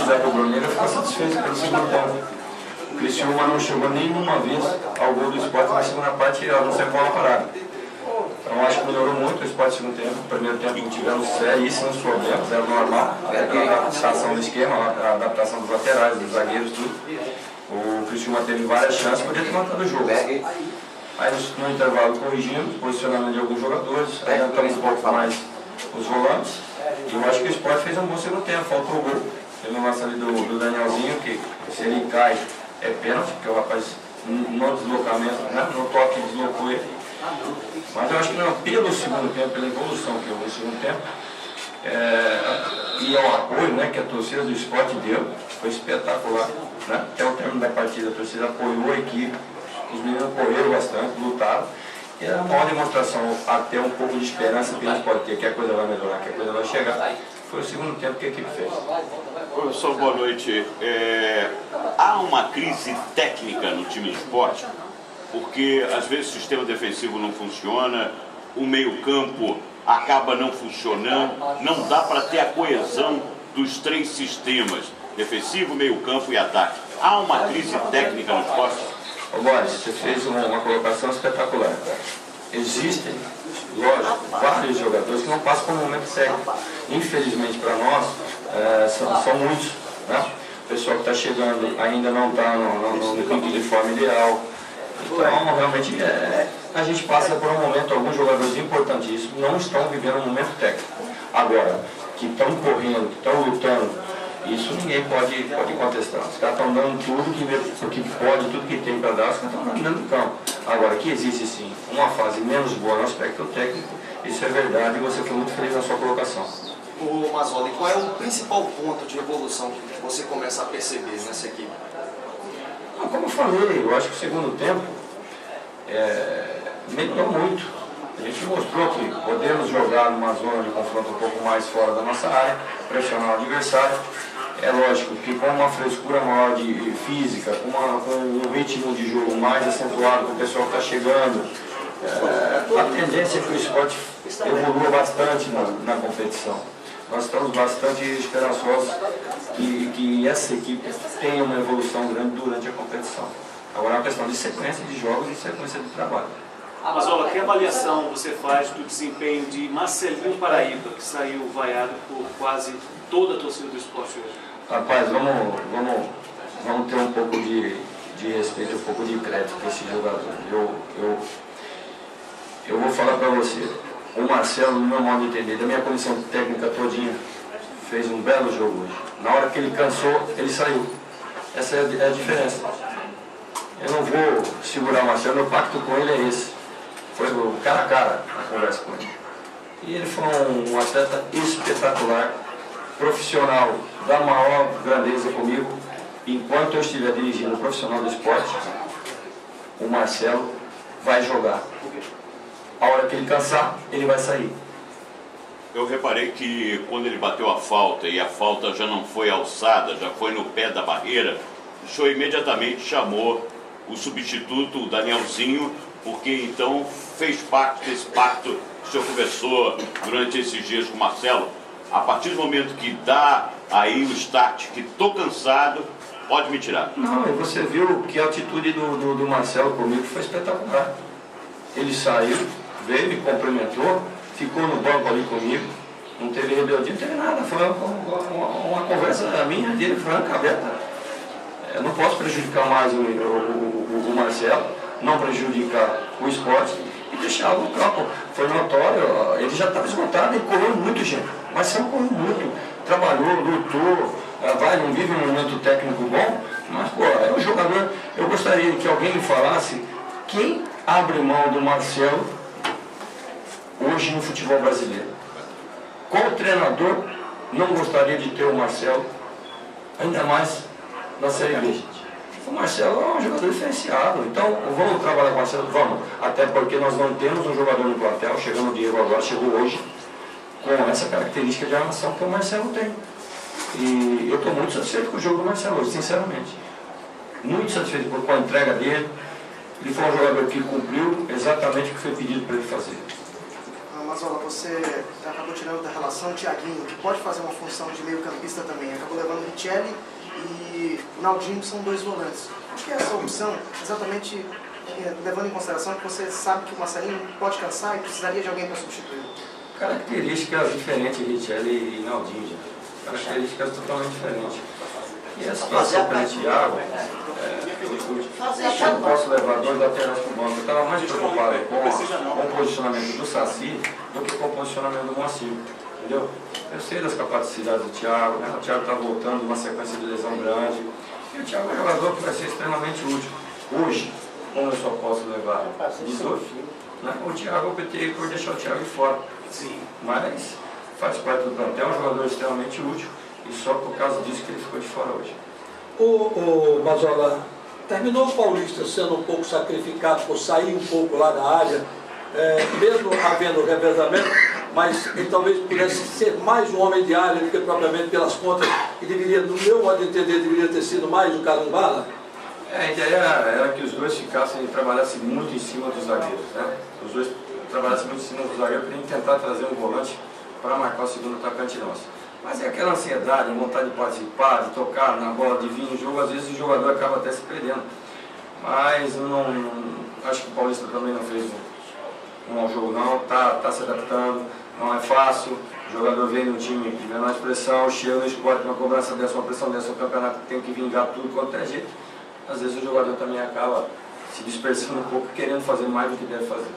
quiser para o Bruno, ele ficou satisfeito pelo segundo tempo. O Criciúma não chegou nenhuma vez ao gol do Sport na segunda parte, a não ser com uma parada. Então acho que melhorou muito o Sport no segundo tempo. No primeiro tempo tivemos seríssimos problemas, era normal, a adaptação do esquema, a adaptação dos laterais, dos zagueiros, tudo. O Criciúma teve várias chances, podia ter matado o jogo. Aí no intervalo corrigimos o posicionamento de alguns jogadores, adiantamos um pouco mais os volantes. E eu acho que o Sport fez um bom segundo tempo, faltou o gol. Teve um lance ali do Danielzinho, que se ele cai é pênalti, porque o rapaz no deslocamento, né, no toque deslocou ele. Mas eu acho que não, pelo segundo tempo, pela evolução que houve no segundo tempo, e ao apoio, né, que a torcida do Sport deu, foi espetacular. Né? Até o término da partida, a torcida apoiou a equipe, os meninos correram bastante, lutaram. E era a maior demonstração, até um pouco de esperança que a gente pode ter, que a coisa vai melhorar, que a coisa vai chegar. Foi o segundo tempo que a equipe fez. Professor, boa noite. Há uma crise técnica no time de esporte, porque às vezes o sistema defensivo não funciona, o meio-campo acaba não funcionando, não dá para ter a coesão dos três sistemas, defensivo, meio-campo e ataque. Há uma crise técnica no esporte? Ô Boris, você fez uma colocação espetacular. Existem, lógico, vários jogadores que não passam por um momento técnico. Infelizmente para nós, são muitos. Né? O pessoal que está chegando ainda não está no pico de forma ideal. Então, realmente, a gente passa por um momento, alguns jogadores importantíssimos não estão vivendo um momento técnico. Agora, que estão correndo, que estão lutando, isso ninguém pode contestar. Os caras estão dando tudo que pode, tudo que tem para dar, os caras estão dando dentro do campo. Agora, que existe sim uma fase menos boa no aspecto técnico, isso é verdade e você foi muito feliz na sua colocação. O Mazzoli, qual é o principal ponto de evolução que você começa a perceber nessa equipe? Como eu falei, eu acho que o segundo tempo melhorou muito. A gente mostrou que podemos jogar numa zona de confronto um pouco mais fora da nossa área, pressionar o adversário. É lógico que com uma frescura maior de física, com um ritmo de jogo mais acentuado com o pessoal que está chegando, a tendência é que o esporte evolua bastante na competição. Nós estamos bastante esperançosos que essa equipe tenha uma evolução grande durante a competição. Agora é uma questão de sequência de jogos e sequência de trabalho. Mazola, que avaliação você faz do desempenho de Marcelinho Paraíba, que saiu vaiado por quase toda a torcida do esporte hoje? Rapaz, vamos ter um pouco de respeito, um pouco de crédito para esse jogador. Eu vou falar para você, o Marcelo, no meu modo de entender, da minha comissão técnica todinha, fez um belo jogo hoje. Na hora que ele cansou, ele saiu. Essa é a diferença. Eu não vou segurar o Marcelo, meu pacto com ele é esse. Foi o cara a cara a conversa com ele. E ele foi um atleta espetacular, profissional da maior grandeza comigo. Enquanto eu estiver dirigindo o profissional do esporte, o Marcelo vai jogar. A hora que ele cansar, ele vai sair. Eu reparei que quando ele bateu a falta e a falta já não foi alçada, já foi no pé da barreira, o senhor imediatamente chamou o substituto, o Danielzinho, porque então fez parte desse pacto que o senhor conversou durante esses dias com o Marcelo. A partir do momento que dá aí o start, que estou cansado, pode me tirar. Não, e você viu que a atitude do Marcelo comigo foi espetacular. Ele saiu, veio, me cumprimentou, ficou no banco ali comigo, não teve rebeldia, não teve nada, foi uma conversa minha, dele, franca, aberta. Eu não posso prejudicar mais o Marcelo, não prejudicar o esporte e deixá-lo no campo. Foi notório, ele já estava esgotado, ele correu muito, gente. O Marcelo correu muito, trabalhou, lutou, não vive um momento técnico bom, mas pô, é um jogador. Eu gostaria que alguém me falasse quem abre mão do Marcelo hoje no futebol brasileiro. Qual treinador não gostaria de ter o Marcelo, ainda mais na Série B? O Marcelo é um jogador diferenciado, então vamos trabalhar com o Marcelo? Vamos, até porque nós não temos um jogador no plantel, chegando o Diego agora, chegou hoje, com essa característica de armação que o Marcelo tem. E eu estou muito satisfeito com o jogo do Marcelo hoje, sinceramente. Muito satisfeito com a entrega dele. Ele foi um jogador que cumpriu exatamente o que foi pedido para ele fazer. Mazola, você acabou tirando da relação o Thiaguinho, que pode fazer uma função de meio campista também. Acabou levando o Richelli e o Naldinho, que são dois volantes. Por que essa opção, exatamente levando em consideração que você sabe que o Marcelinho pode cansar e precisaria de alguém para substituir? Características diferentes de Richelli e Naldinho, gente. Características totalmente diferentes. E a situação para o Thiago, eu não posso levar dois laterais para o banco. Eu estava mais preocupado com o posicionamento do Saci do que com o posicionamento do Moacir. Entendeu? Eu sei das capacidades do Thiago, né? O Thiago está voltando de uma sequência de lesão grande. E o Thiago é um jogador que vai ser extremamente útil. Hoje, como eu só posso levar 18, né? O Thiago, eu optei por deixar o Thiago de fora. Sim. Mas faz parte do plantel, é um jogador extremamente útil. E só por causa disso que ele ficou de fora hoje. O Mazola, terminou o Paulista sendo um pouco sacrificado por sair um pouco lá da área, mesmo havendo revezamento, mas ele talvez pudesse ser mais um homem de área do que propriamente pelas contas, e deveria, no meu modo de entender, deveria ter sido mais o Carumbala. A ideia era que os dois ficassem e trabalhassem muito em cima dos zagueiros, né? Os dois trabalhassem muito em cima dos zagueiros para tentar trazer um volante para marcar o segundo atacante nosso. Mas é aquela ansiedade, a vontade de participar, de tocar na bola, de vir no jogo, às vezes o jogador acaba até se perdendo. Mas acho que o Paulista também não fez um mau jogo não, tá se adaptando, não é fácil, o jogador vem no time de menor expressão, chega no esporte, uma cobrança dessa, uma pressão dessa, o campeonato tem que vingar tudo quanto é jeito. Às vezes o jogador também acaba se dispersando um pouco, querendo fazer mais do que deve fazer.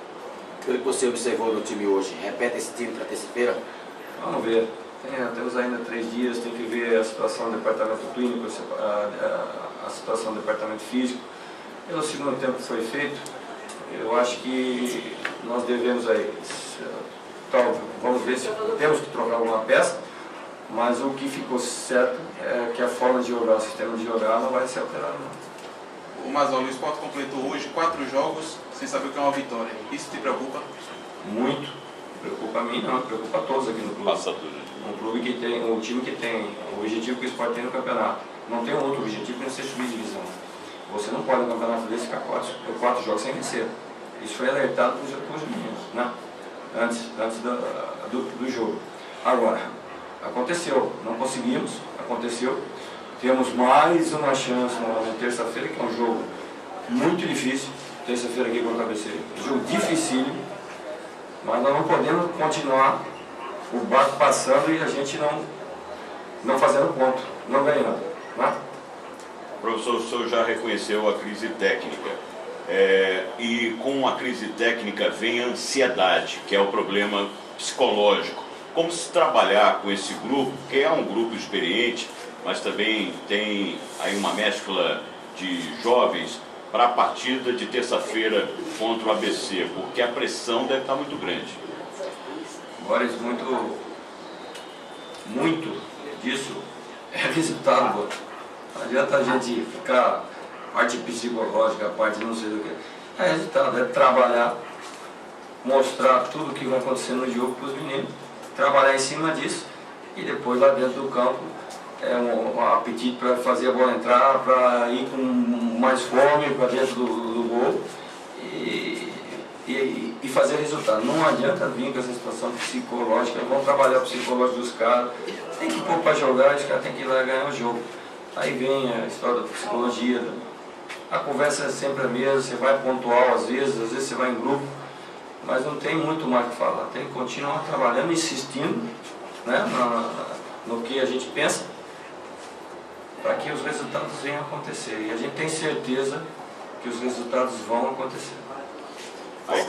O que você observou no time hoje? Repete esse time para terça-feira? Vamos ver. Temos ainda 3 dias, tem que ver a situação do departamento clínico, a situação do departamento físico. Pelo segundo tempo que foi feito, eu acho que nós devemos aí, vamos ver se temos que trocar alguma peça, mas o que ficou certo é que a forma de jogar, o sistema de jogar não vai ser alterado. Não. O Mazola, o Sport completou hoje 4 jogos sem saber o que é uma vitória. Isso te preocupa? Muito. Preocupa a mim não, preocupa a todos aqui no clube. Um clube que tem, um time que tem o objetivo que o Sport tem no campeonato. Não tem um outro objetivo que não ser subir divisão. Você não pode no campeonato desse ficar 4 jogos sem vencer. Isso foi alertado para os meninos, né? Antes do jogo. Agora, aconteceu, não conseguimos, aconteceu. Temos mais uma chance na terça-feira, que é um jogo muito difícil. Terça-feira aqui contra a ABC. Um jogo dificílimo, mas nós não podemos continuar o barco passando e a gente não fazendo ponto, não ganhando. Né? Professor, o senhor já reconheceu a crise técnica. E com a crise técnica vem a ansiedade, que é o problema psicológico. Como se trabalhar com esse grupo, que é um grupo experiente, mas também tem aí uma mescla de jovens para a partida de terça-feira contra o ABC, porque a pressão deve estar muito grande. Agora, muito disso é resultado. Não adianta a gente ficar parte psicológica, a parte não sei do que. É resultado, é trabalhar, mostrar tudo o que vai acontecer no jogo para os meninos, trabalhar em cima disso e depois lá dentro do campo um apetite para fazer a bola entrar, para ir com mais fome para dentro do gol e fazer resultado. Não adianta vir com essa situação psicológica, vamos trabalhar o psicológico dos caras, tem que pôr para jogar, os caras têm que ir lá ganhar o jogo. Aí vem a história da psicologia, a conversa é sempre a mesma, você vai pontual às vezes você vai em grupo, mas não tem muito mais o que falar, tem que continuar trabalhando, insistindo, né, no que a gente pensa, para que os resultados venham a acontecer. E a gente tem certeza que os resultados vão acontecer. Aí,